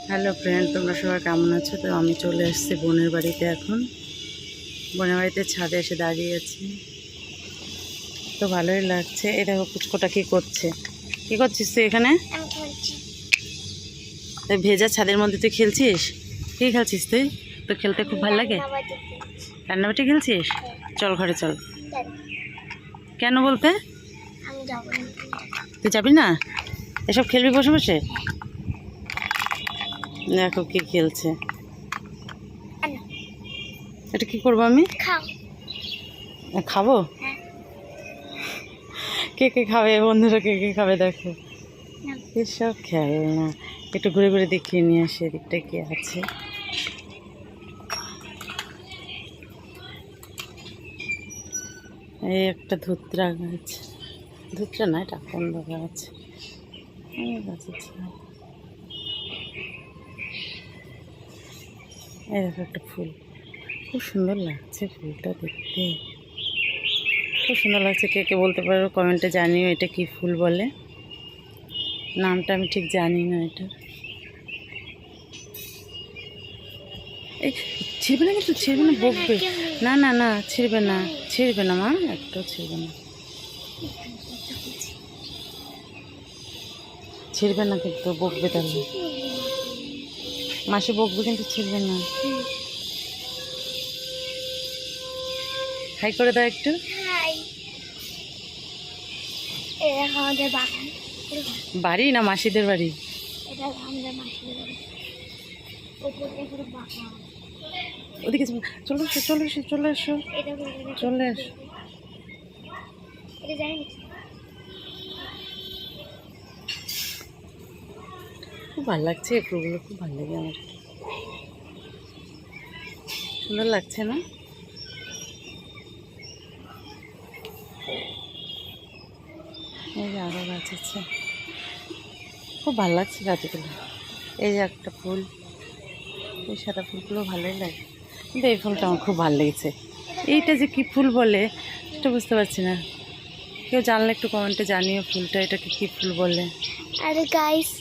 Hello friend, তোমরা সবাই কেমন আছো? তো আমি চলে এসেছি বোনের বাড়িতে। এখন বোনের বাড়িতে ছাদে এসে দাঁড়িয়ে আছি, তো ভালোই লাগছে। এই দেখো পুচকোটা কী করছে। কী করছিস তুই এখানে? তুই ভেজা ছাদের মধ্যে তুই খেলছিস? কী খেলছিস তুই? তোর খেলতে খুব ভালো লাগে? রান্নাবাটি খেলছিস? চল ঘরে চল। কেন বলতে? তুই যাবি না? এসব খেলবি বসে বসে? দেখো কি খেলছে। এটা কি করবো আমি? খাবো? কে কে খাবে? বন্ধুরা কে কে খাবে? দেখো এসব খেলনা। একটু ঘুরে ঘুরে দেখিয়ে নিয়ে আসি এদিকটা কি আছে। এই একটা ধুতরা গাছ, ধুতরা না, এটা আকন্দ গাছ। গাছ আছে। এই দেখো একটা ফুল, খুব সুন্দর লাগছে ফুলটা দেখতে, খুব সুন্দর লাগছে। কে কে বলতে পারো কমেন্টে জানিও এটা কি ফুল বলে। নামটা আমি ঠিক জানি না। এটা এই ছিঁড়বে না কিন্তু, ছিঁড়বে না, বকবে। না না না, ছিঁড়বে না, ছিঁড়বে না মা, একটাও ছিঁড়বে না, ছিঁড়বে না কিন্তু, বকবে তাহলে। মাসি বকবে কিন্তু ছিঁড়বে না। হাই করে দাও একটু। বাড়ি না মাসিদের বাড়ি? ওদিকে চলে এসো, চলে এসো, চলে এসো, চলে এসো। খুব ভালো লাগছে এই ফুলগুলো, খুব ভালো লাগে আমার, সুন্দর লাগছে না? এই যে আরও গাছ আছে, খুব ভালো লাগছে গাছগুলো। এই যে একটা ফুল, এই সাদা ফুলগুলো ভালোই লাগে, কিন্তু এই ফুলটা আমার খুব ভালো লেগেছে। এইটা যে কি ফুল বলে সেটা বুঝতে পারছি না, কেউ জানলে একটু কমেন্টে জানিও ফুলটা এটাকে কি ফুল বলে। আরে গাইস,